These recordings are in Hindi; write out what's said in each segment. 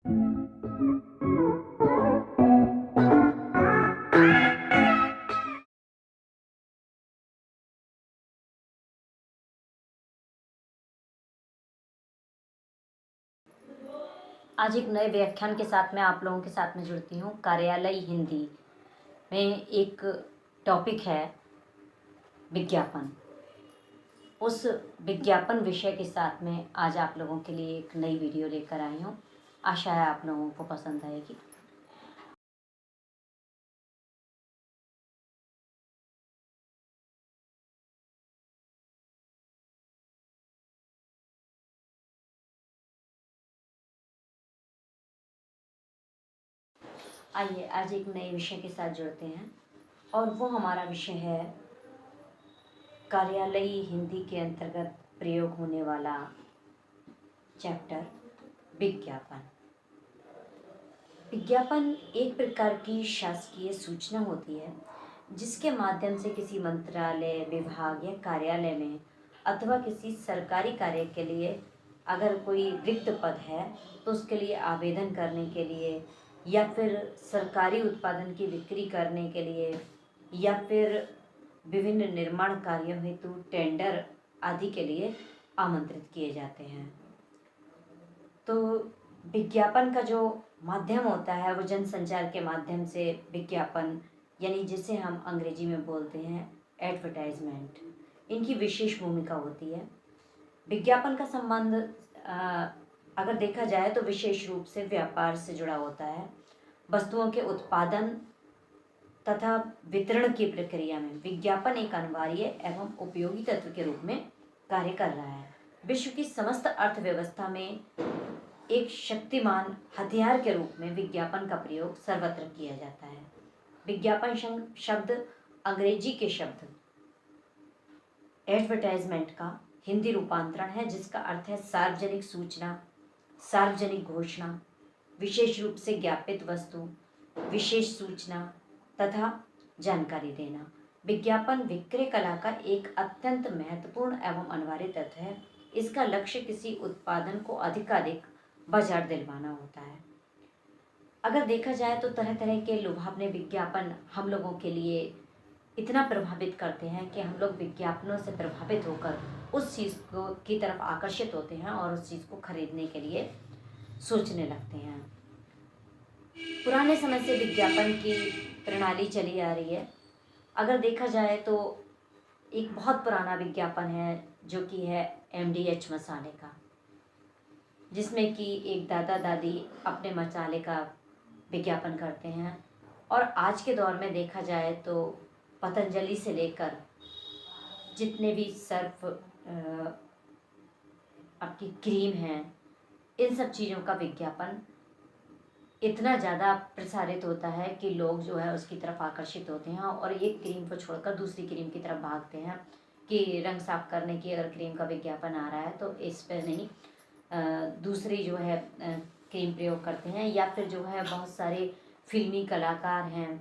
आज एक नए व्याख्यान के साथ मैं आप लोगों के साथ में जुड़ती हूँ। कार्यालय हिंदी में एक टॉपिक है विज्ञापन। उस विज्ञापन विषय के साथ में आज आप लोगों के लिए एक नई वीडियो लेकर आई हूँ। आशा है आप लोगों को पसंद आएगी। आइए आज एक नए विषय के साथ जुड़ते हैं और वो हमारा विषय है कार्यालयी हिंदी के अंतर्गत प्रयोग होने वाला चैप्टर विज्ञापन। विज्ञापन एक प्रकार की शासकीय सूचना होती है जिसके माध्यम से किसी मंत्रालय, विभाग या कार्यालय में अथवा किसी सरकारी कार्य के लिए अगर कोई रिक्त पद है तो उसके लिए आवेदन करने के लिए या फिर सरकारी उत्पादन की बिक्री करने के लिए या फिर विभिन्न निर्माण कार्यों हेतु टेंडर आदि के लिए आमंत्रित किए जाते हैं। तो विज्ञापन का जो माध्यम होता है वो जनसंचार के माध्यम से विज्ञापन यानी जिसे हम अंग्रेजी में बोलते हैं एडवर्टाइजमेंट, इनकी विशेष भूमिका होती है। विज्ञापन का संबंध अगर देखा जाए तो विशेष रूप से व्यापार से जुड़ा होता है। वस्तुओं के उत्पादन तथा वितरण की प्रक्रिया में विज्ञापन एक अनिवार्य एवं उपयोगी तत्व के रूप में कार्य कर रहा है। विश्व की समस्त अर्थव्यवस्था में एक शक्तिमान हथियार के रूप में विज्ञापन का प्रयोग सर्वत्र किया जाता है। विज्ञापन शब्द अंग्रेजी के शब्द एडवर्टाइजमेंट का हिंदी रूपांतरण है जिसका अर्थ है सार्वजनिक सूचना, सार्वजनिक घोषणा, विशेष रूप से ज्ञापित वस्तु, विशेष सूचना तथा जानकारी देना। विज्ञापन विक्रय कला का एक अत्यंत महत्वपूर्ण एवं अनिवार्य तत्व है। इसका लक्ष्य किसी उत्पादन को अधिकाधिक बाजार दिलवाना होता है। अगर देखा जाए तो तरह तरह के लुभावने विज्ञापन हम लोगों के लिए इतना प्रभावित करते हैं कि हम लोग विज्ञापनों से प्रभावित होकर उस चीज़ को की तरफ आकर्षित होते हैं और उस चीज़ को खरीदने के लिए सोचने लगते हैं। पुराने समय से विज्ञापन की प्रणाली चली आ रही है। अगर देखा जाए तो एक बहुत पुराना विज्ञापन है जो कि है MDH मसाले का, जिसमें कि एक दादा दादी अपने मसाले का विज्ञापन करते हैं। और आज के दौर में देखा जाए तो पतंजलि से लेकर जितने भी सर्फ आपकी क्रीम हैं, इन सब चीज़ों का विज्ञापन इतना ज़्यादा प्रसारित होता है कि लोग जो है उसकी तरफ आकर्षित होते हैं और एक क्रीम को छोड़कर दूसरी क्रीम की तरफ भागते हैं कि रंग साफ करने की अगर क्रीम का विज्ञापन आ रहा है तो इस पर नहीं दूसरी जो है क्रीम प्रयोग करते हैं। या फिर जो है बहुत सारे फिल्मी कलाकार हैं,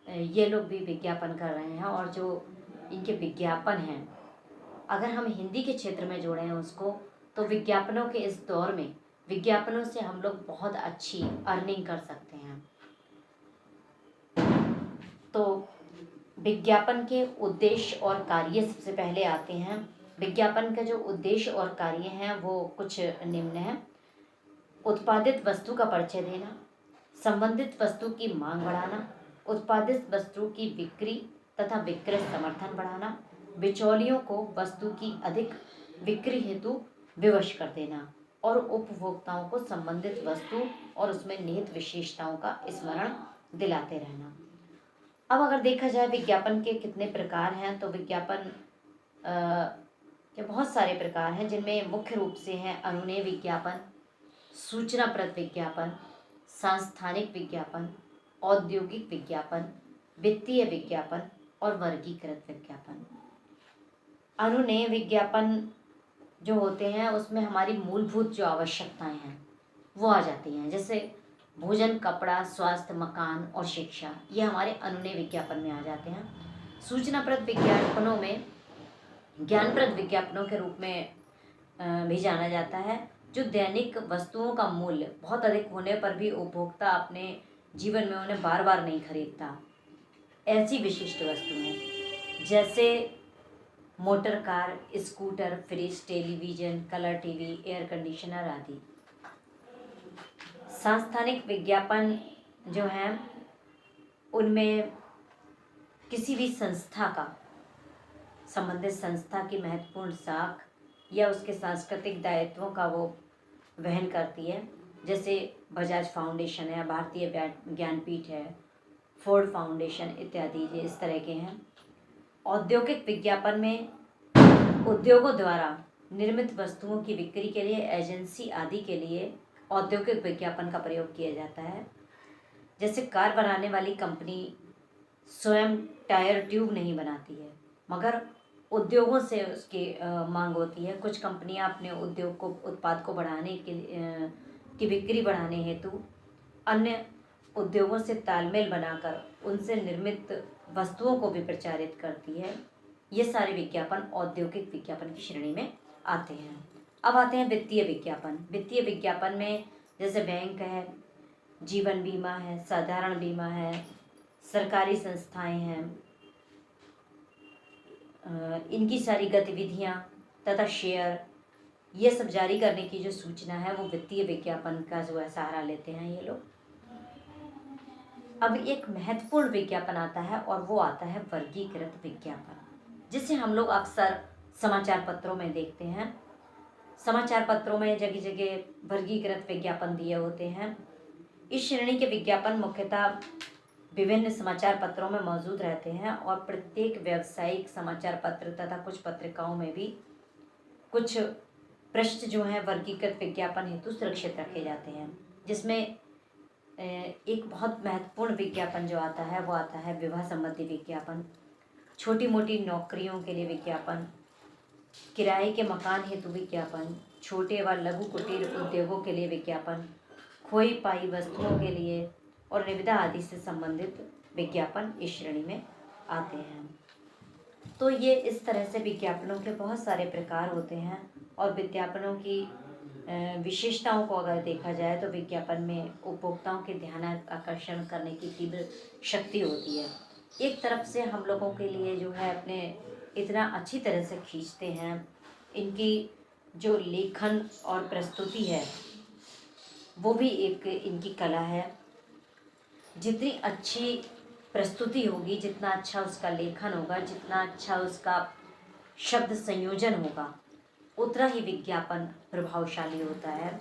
ये लोग भी विज्ञापन कर रहे हैं और जो इनके विज्ञापन हैं अगर हम हिंदी के क्षेत्र में जोड़ें उसको तो विज्ञापनों के इस दौर में विज्ञापनों से हम लोग बहुत अच्छी अर्निंग कर सकते हैं। तो विज्ञापन के उद्देश्य और कार्य सबसे पहले आते हैं। विज्ञापन का जो उद्देश्य और कार्य हैं वो कुछ निम्न है। उत्पादित वस्तु का परिचय देना, संबंधित वस्तु की मांग बढ़ाना, उत्पादित वस्तु की बिक्री तथा विक्रय समर्थन बढ़ाना, बिचौलियों को वस्तु की अधिक बिक्री हेतु विवश कर देना और उपभोक्ताओं को संबंधित वस्तु और उसमें निहित विशेषताओं का स्मरण दिलाते रहना। अब अगर देखा जाए विज्ञापन के कितने प्रकार हैं तो विज्ञापन के बहुत सारे प्रकार हैं जिनमें मुख्य रूप से हैं अनुनेय विज्ञापन, सूचनाप्रद विज्ञापन, सांस्थानिक विज्ञापन, औद्योगिक विज्ञापन, वित्तीय विज्ञापन और वर्गीकृत विज्ञापन। अनुनेय विज्ञापन जो होते हैं उसमें हमारी मूलभूत जो आवश्यकताएं हैं वो आ जाती हैं, जैसे भोजन, कपड़ा, स्वास्थ्य, मकान और शिक्षा, ये हमारे अनुनेय विज्ञापन में आ जाते हैं। सूचनाप्रद विज्ञापनों में ज्ञानप्रद विज्ञापनों के रूप में भी जाना जाता है जो दैनिक वस्तुओं का मूल्य बहुत अधिक होने पर भी उपभोक्ता अपने जीवन में उन्हें बार बार नहीं खरीदता। ऐसी विशिष्ट वस्तुएं जैसे motor car, scooter, fridge, television, colour TV, air conditioner आदि। सांस्थानिक विज्ञापन जो हैं उनमें किसी भी संस्था का, संबंधित संस्था की महत्वपूर्ण साख या उसके सांस्कृतिक दायित्वों का वो वहन करती है। जैसे बजाज फाउंडेशन है, भारतीय ज्ञानपीठ है, फोर्ड फाउंडेशन इत्यादि ये इस तरह के हैं। औद्योगिक विज्ञापन में उद्योगों द्वारा निर्मित वस्तुओं की बिक्री के लिए एजेंसी आदि के लिए औद्योगिक विज्ञापन का प्रयोग किया जाता है। जैसे कार बनाने वाली कंपनी स्वयं टायर ट्यूब नहीं बनाती है, मगर उद्योगों से उसकी मांग होती है। कुछ कंपनियां अपने उद्योग को, उत्पाद को बढ़ाने के लिए की बिक्री बढ़ाने हेतु अन्य उद्योगों से तालमेल बनाकर उनसे निर्मित वस्तुओं को भी प्रचारित करती है। ये सारे विज्ञापन औद्योगिक विज्ञापन की श्रेणी में आते हैं। अब आते हैं वित्तीय विज्ञापन। वित्तीय विज्ञापन में जैसे बैंक है, जीवन बीमा है, साधारण बीमा है, सरकारी संस्थाएं हैं, इनकी सारी गतिविधियां तथा शेयर ये सब जारी करने की जो सूचना है वो वित्तीय विज्ञापन का जो है सहारा लेते हैं ये लोग। अब एक महत्वपूर्ण विज्ञापन आता है और वो आता है वर्गीकृत विज्ञापन, जिसे हम लोग अक्सर समाचार पत्रों में देखते हैं। समाचार पत्रों में जगह जगह वर्गीकृत विज्ञापन दिए होते हैं। इस श्रेणी के विज्ञापन मुख्यतः विभिन्न समाचार पत्रों में मौजूद रहते हैं और प्रत्येक व्यावसायिक समाचार पत्र तथा कुछ पत्रिकाओं में भी कुछ पृष्ठ जो हैं वर्गीकृत विज्ञापन हेतु सुरक्षित रखे जाते हैं। जिसमें एक बहुत महत्वपूर्ण विज्ञापन जो आता है वो आता है विवाह संबंधी विज्ञापन, छोटी मोटी नौकरियों के लिए विज्ञापन, किराए के मकान हेतु विज्ञापन, छोटे व लघु कुटीर उद्योगों के लिए विज्ञापन, खोई पाई वस्तुओं के लिए और निविदा आदि से संबंधित विज्ञापन इस श्रेणी में आते हैं। तो ये इस तरह से विज्ञापनों के बहुत सारे प्रकार होते हैं और विज्ञापनों की विशेषताओं को अगर देखा जाए तो विज्ञापन में उपभोक्ताओं के ध्यान आकर्षण करने की तीव्र शक्ति होती है। एक तरफ से हम लोगों के लिए जो है अपने इतना अच्छी तरह से खींचते हैं, इनकी जो लेखन और प्रस्तुति है वो भी एक इनकी कला है। जितनी अच्छी प्रस्तुति होगी, जितना अच्छा उसका लेखन होगा, जितना अच्छा उसका शब्द संयोजन होगा, उतना ही विज्ञापन प्रभावशाली होता है।